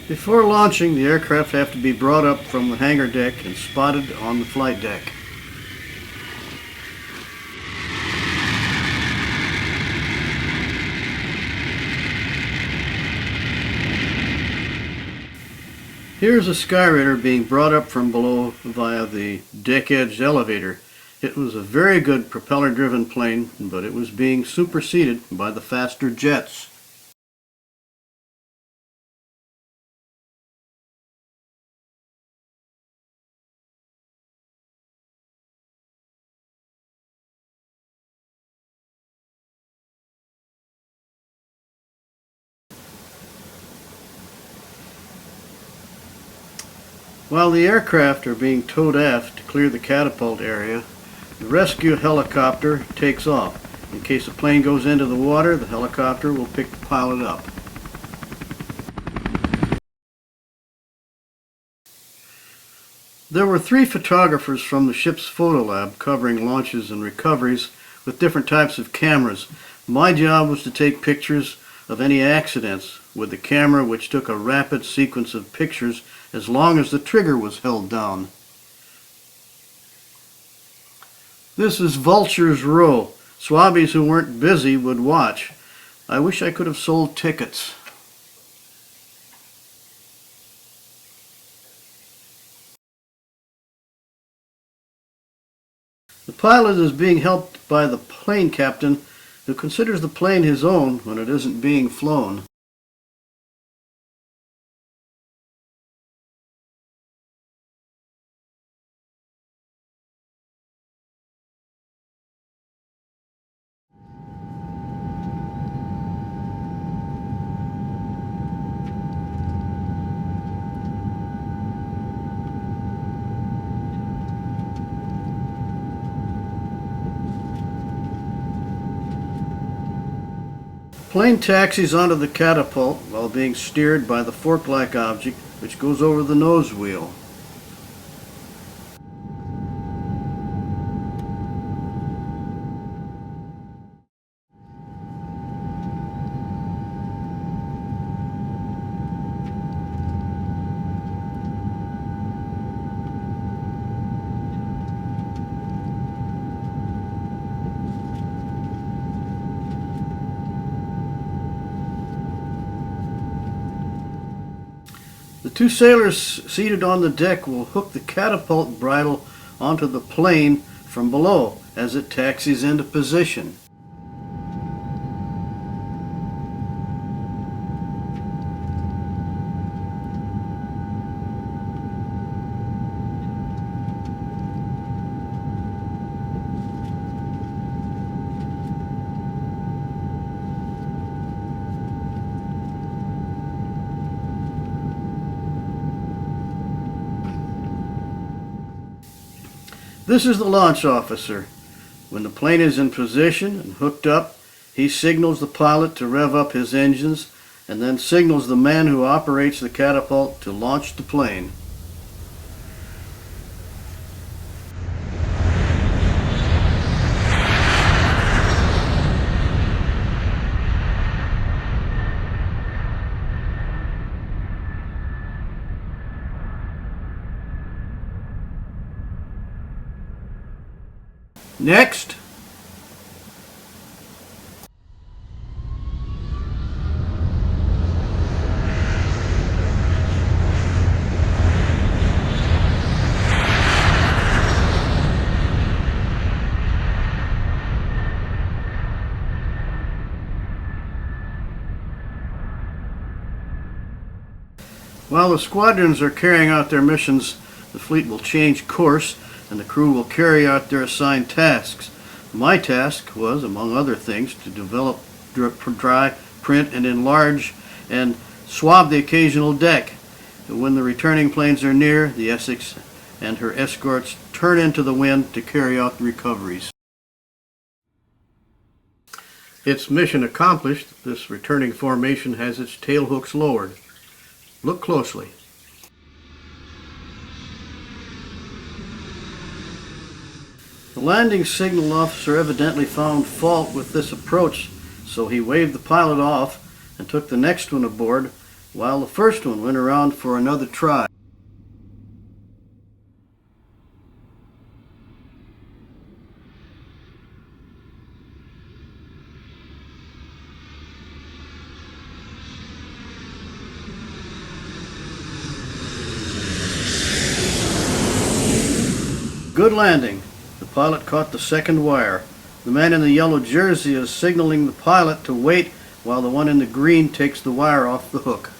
Before launching, the aircraft have to be brought up from the hangar deck and spotted on the flight deck. Here's a Skyraider being brought up from below via the deck-edge elevator. It was a very good propeller-driven plane, but it was being superseded by the faster jets. While the aircraft are being towed aft to clear the catapult area, the rescue helicopter takes off. In case the plane goes into the water, the helicopter will pick the pilot up. There were 3 photographers from the ship's photo lab covering launches and recoveries with different types of cameras. My job was to take pictures of any accidents with the camera, which took a rapid sequence of pictures as long as the trigger was held down. This is Vulture's Row. Swabbies who weren't busy would watch. I wish I could have sold tickets. The pilot is being helped by the plane captain, who considers the plane his own when it isn't being flown. The plane taxis onto the catapult while being steered by the fork-like object which goes over the nose wheel. The 2 sailors seated on the deck will hook the catapult bridle onto the plane from below as it taxis into position. This is the launch officer. When the plane is in position and hooked up, he signals the pilot to rev up his engines and then signals the man who operates the catapult to launch the plane. Next. While the squadrons are carrying out their missions, the fleet will change course and the crew will carry out their assigned tasks. My task was, among other things, to develop, dry, print, and enlarge and swab the occasional deck. When the returning planes are near, the Essex and her escorts turn into the wind to carry out the recoveries. Its mission accomplished, this returning formation has its tail hooks lowered. Look closely. The landing signal officer evidently found fault with this approach, so he waved the pilot off and took the next one aboard while the first one went around for another try. Good landing. The pilot caught the second wire. The man in the yellow jersey is signaling the pilot to wait while the one in the green takes the wire off the hook.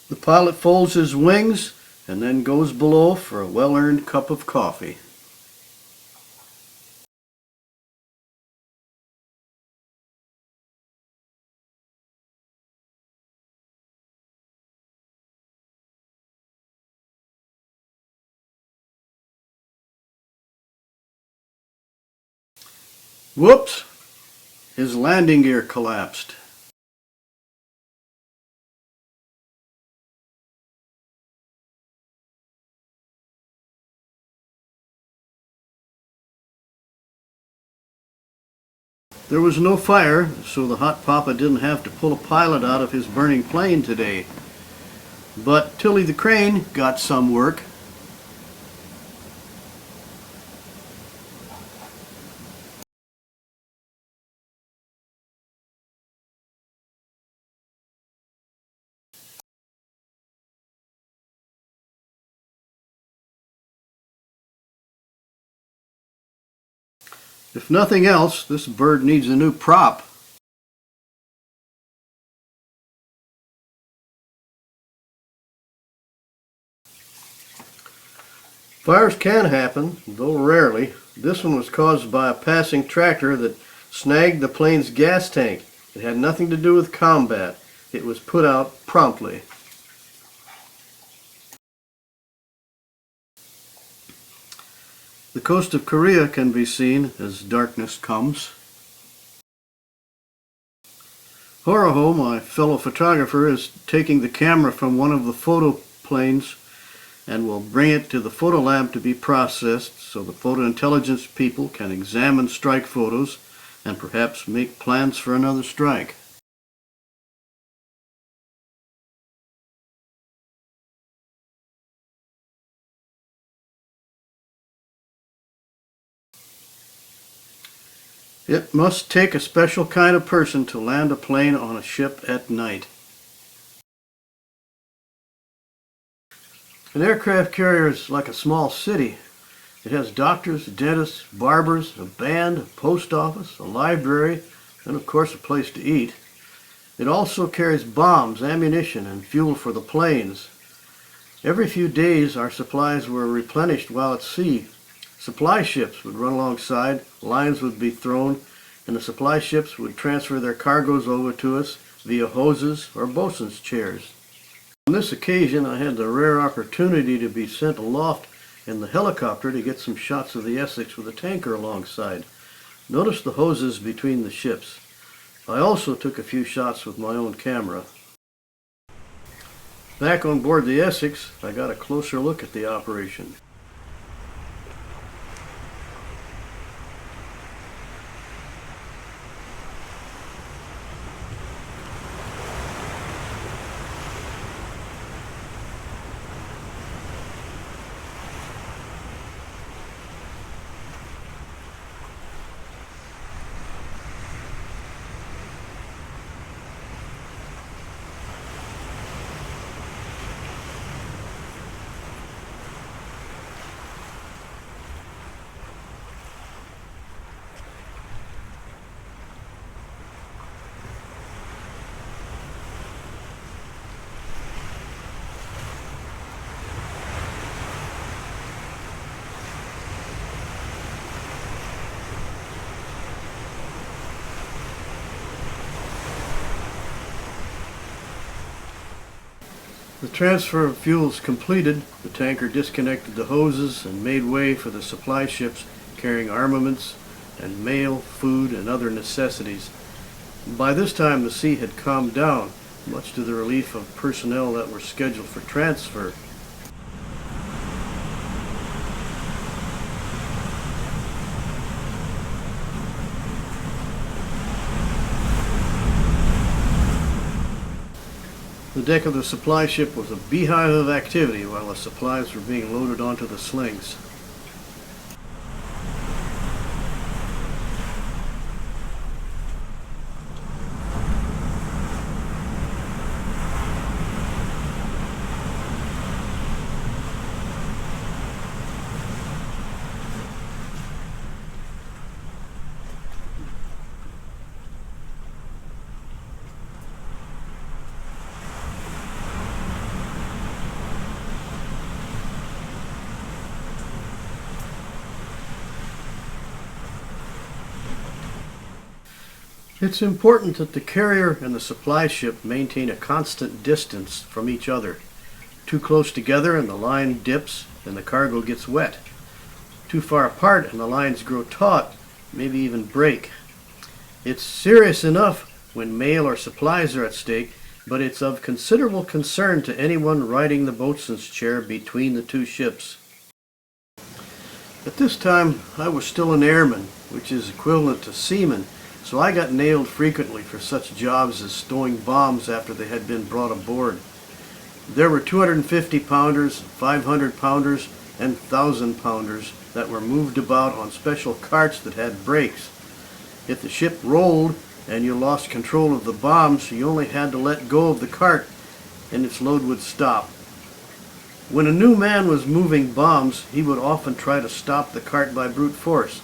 The pilot folds his wings and then goes below for a well-earned cup of coffee. Whoops! His landing gear collapsed. There was no fire, so the hot papa didn't have to pull a pilot out of his burning plane today. But Tilly the crane got some work. If nothing else, this bird needs a new prop. Fires can happen, though rarely. This one was caused by a passing tractor that snagged the plane's gas tank. It had nothing to do with combat. It was put out promptly. The coast of Korea can be seen as darkness comes. Horoho, my fellow photographer, is taking the camera from one of the photo planes and will bring it to the photo lab to be processed so the photo intelligence people can examine strike photos and perhaps make plans for another strike. It must take a special kind of person to land a plane on a ship at night. An aircraft carrier is like a small city. It has doctors, dentists, barbers, a band, a post office, a library, and of course a place to eat. It also carries bombs, ammunition, and fuel for the planes. Every few days our supplies were replenished while at sea. Supply ships would run alongside, lines would be thrown, and the supply ships would transfer their cargoes over to us via hoses or bosun's chairs. On this occasion, I had the rare opportunity to be sent aloft in the helicopter to get some shots of the Essex with a tanker alongside. Notice the hoses between the ships. I also took a few shots with my own camera. Back on board the Essex, I got a closer look at the operation. The transfer of fuels completed, the tanker disconnected the hoses and made way for the supply ships carrying armaments and mail, food, and other necessities. By this time the sea had calmed down, much to the relief of personnel that were scheduled for transfer. The deck of the supply ship was a beehive of activity while the supplies were being loaded onto the slings. It's important that the carrier and the supply ship maintain a constant distance from each other. Too close together and the line dips and the cargo gets wet. Too far apart and the lines grow taut, maybe even break. It's serious enough when mail or supplies are at stake, but it's of considerable concern to anyone riding the boatswain's chair between the two ships. At this time, I was still an airman, which is equivalent to seaman, so I got nailed frequently for such jobs as stowing bombs after they had been brought aboard. There were 250-pounders, 500-pounders, and 1,000-pounders that were moved about on special carts that had brakes. If the ship rolled and you lost control of the bombs, you only had to let go of the cart and its load would stop. When a new man was moving bombs, he would often try to stop the cart by brute force.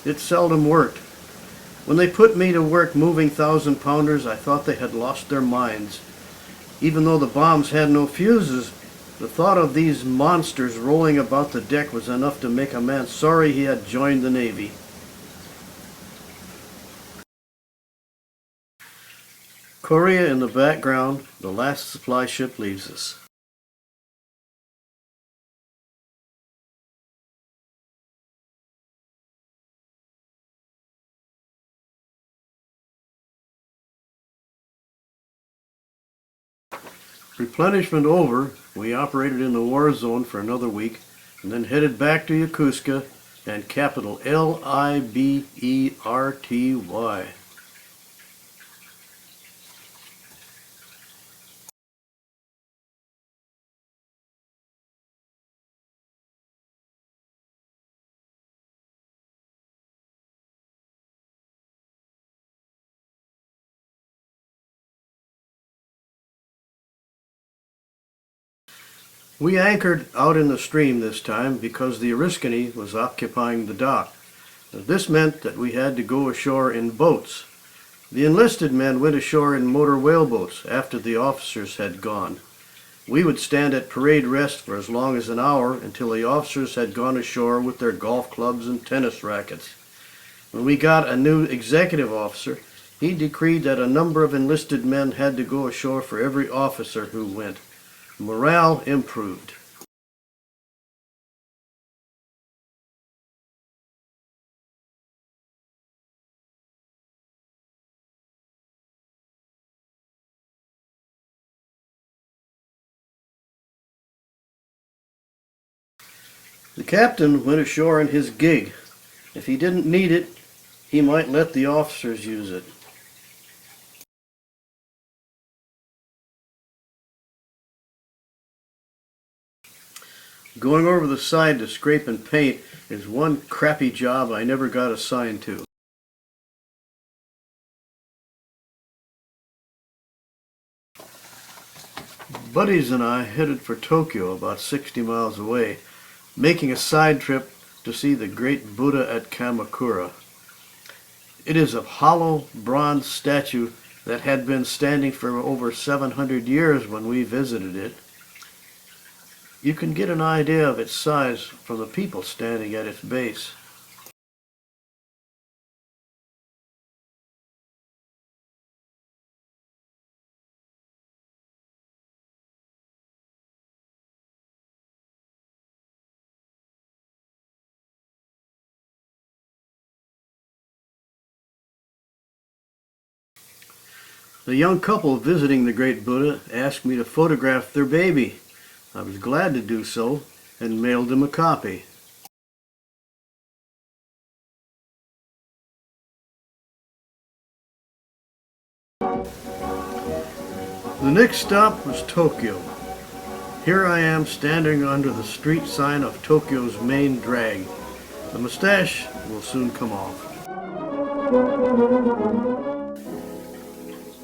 It seldom worked. When they put me to work moving 1,000-pounders, I thought they had lost their minds. Even though the bombs had no fuses, the thought of these monsters rolling about the deck was enough to make a man sorry he had joined the Navy. Korea in the background, the last supply ship leaves us. Replenishment over, we operated in the war zone for another week and then headed back to Yokosuka and capital Liberty. We anchored out in the stream this time because the Oriskany was occupying the dock. This meant that we had to go ashore in boats. The enlisted men went ashore in motor whaleboats after the officers had gone. We would stand at parade rest for as long as an hour until the officers had gone ashore with their golf clubs and tennis rackets. When we got a new executive officer, he decreed that a number of enlisted men had to go ashore for every officer who went. Morale improved. The captain went ashore in his gig. If he didn't need it, he might let the officers use it. Going over the side to scrape and paint is one crappy job I never got assigned to. Buddies and I headed for Tokyo, about 60 miles away, making a side trip to see the great Buddha at Kamakura. It is a hollow bronze statue that had been standing for over 700 years when we visited it. You can get an idea of its size from the people standing at its base. The young couple visiting the Great Buddha asked me to photograph their baby. I was glad to do so and mailed them a copy. The next stop was Tokyo. Here I am standing under the street sign of Tokyo's main drag. The mustache will soon come off.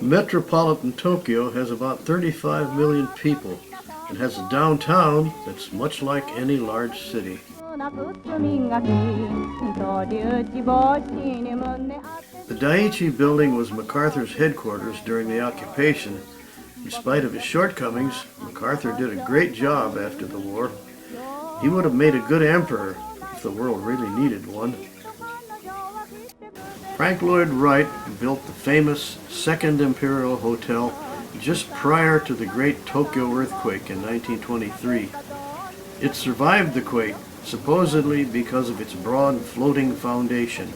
Metropolitan Tokyo has about 35 million people and has a downtown that's much like any large city. The Daiichi building was MacArthur's headquarters during the occupation. In spite of his shortcomings, MacArthur did a great job after the war. He would have made a good emperor if the world really needed one. Frank Lloyd Wright built the famous Second Imperial Hotel just prior to the Great Tokyo earthquake in 1923. It survived the quake, supposedly because of its broad floating foundation.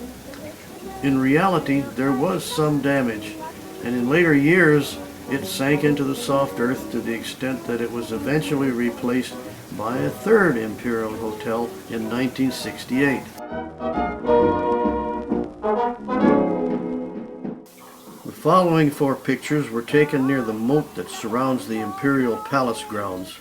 In reality, there was some damage, and in later years, it sank into the soft earth to the extent that it was eventually replaced by a third Imperial Hotel in 1968. The following 4 pictures were taken near the moat that surrounds the Imperial Palace grounds.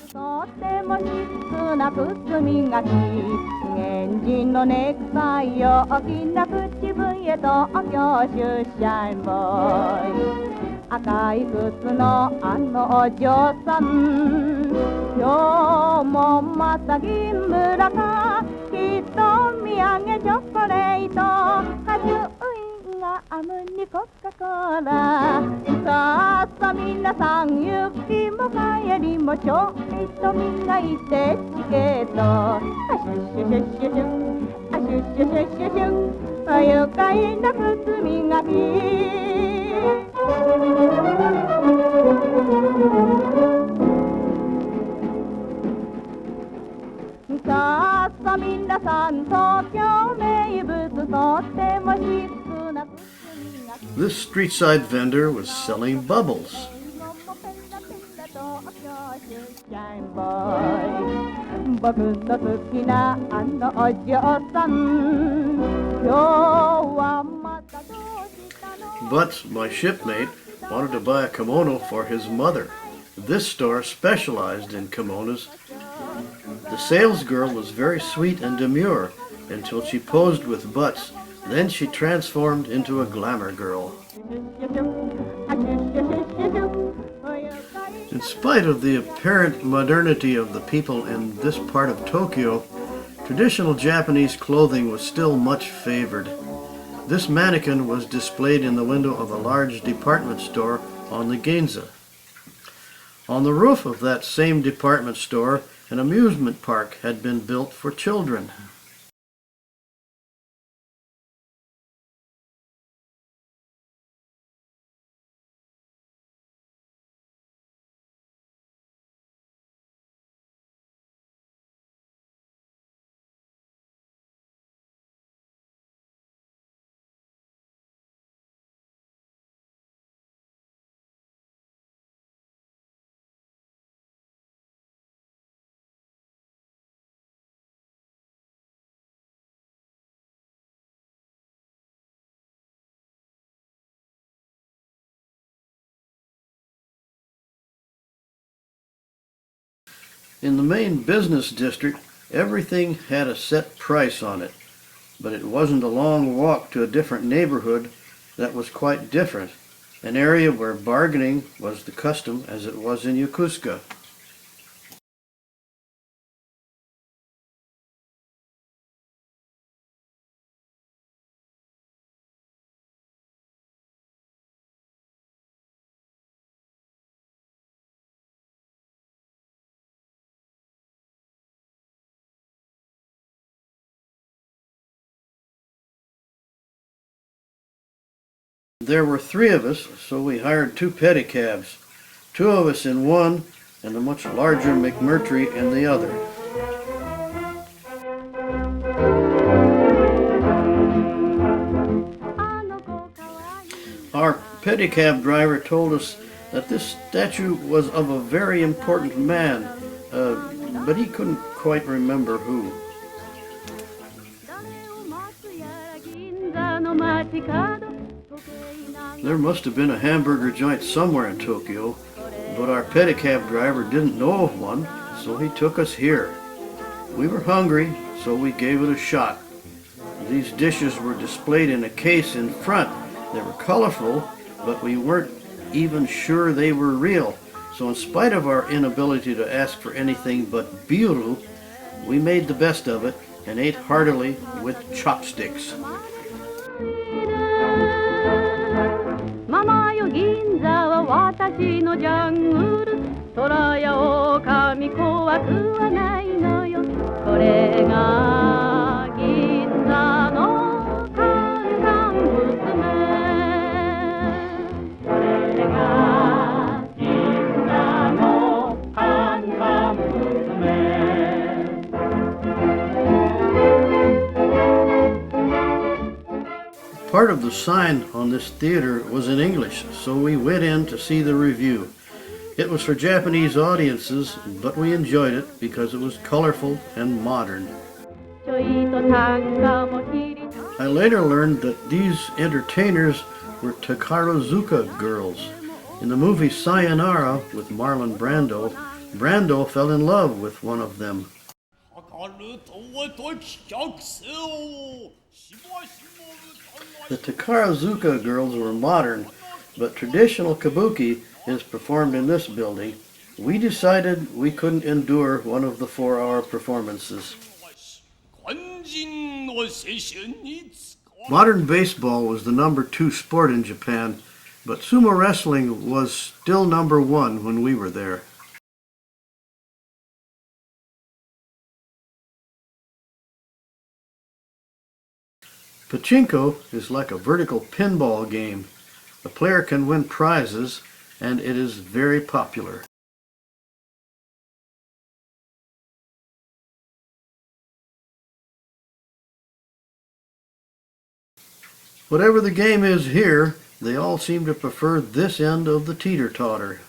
This street-side vendor was selling bubbles. But my shipmate wanted to buy a kimono for his mother. This store specialized in kimonos. The salesgirl was very sweet and demure until she posed with butts. Then she transformed into a glamour girl. In spite of the apparent modernity of the people in this part of Tokyo, traditional Japanese clothing was still much favored. This mannequin was displayed in the window of a large department store on the Ginza. On the roof of that same department store, an amusement park had been built for children. In the main business district, everything had a set price on it, but it wasn't a long walk to a different neighborhood that was quite different, an area where bargaining was the custom as it was in Yokosuka. There were 3 of us, so we hired 2 pedicabs. 2 of us in one, and a much larger McMurtry in the other. Our pedicab driver told us that this statue was of a very important man, but he couldn't quite remember who. There must have been a hamburger joint somewhere in Tokyo, but our pedicab driver didn't know of one, so he took us here. We were hungry, so we gave it a shot. These dishes were displayed in a case in front. They were colorful, but we weren't even sure they were real. So in spite of our inability to ask for anything but biuru, we made the best of it and ate heartily with chopsticks. Part of the sign on this theater was in English, so we went in to see the review. It was for Japanese audiences, but we enjoyed it because it was colorful and modern. I later learned that these entertainers were Takarazuka girls. In the movie Sayonara with Marlon Brando, Brando fell in love with one of them. The Takarazuka girls were modern, but traditional kabuki is performed in this building. We decided we couldn't endure one of the 4-hour performances. Modern baseball was the number 2 sport in Japan, but sumo wrestling was still number 1 when we were there. Pachinko is like a vertical pinball game. The player can win prizes, and it is very popular. Whatever the game is here, they all seem to prefer this end of the teeter-totter.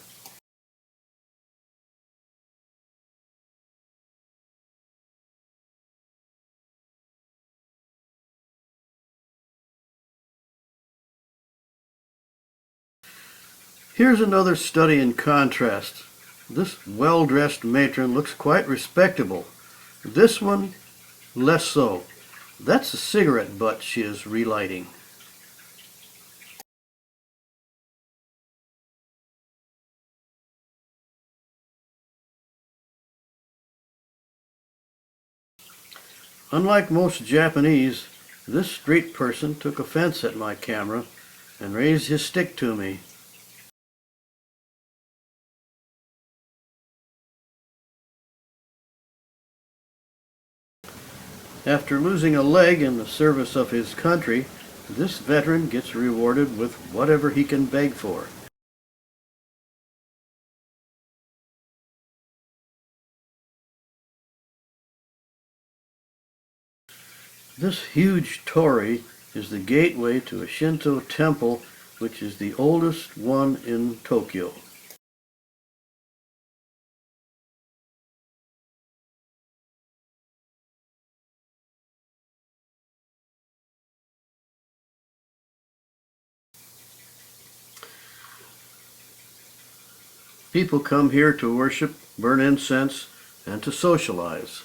Here's another study in contrast. This well-dressed matron looks quite respectable. This one, less so. That's a cigarette butt she is relighting. Unlike most Japanese, this street person took offense at my camera and raised his stick to me. After losing a leg in the service of his country, this veteran gets rewarded with whatever he can beg for. This huge torii is the gateway to a Shinto temple, which is the oldest one in Tokyo. People come here to worship, burn incense, and to socialize.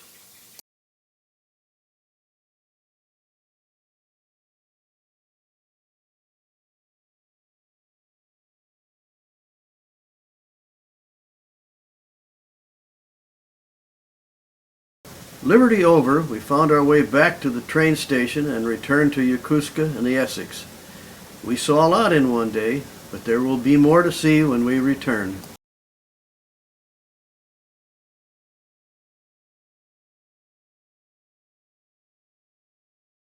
Liberty over, we found our way back to the train station and returned to Yokosuka and the Essex. We saw a lot in one day, but there will be more to see when we return.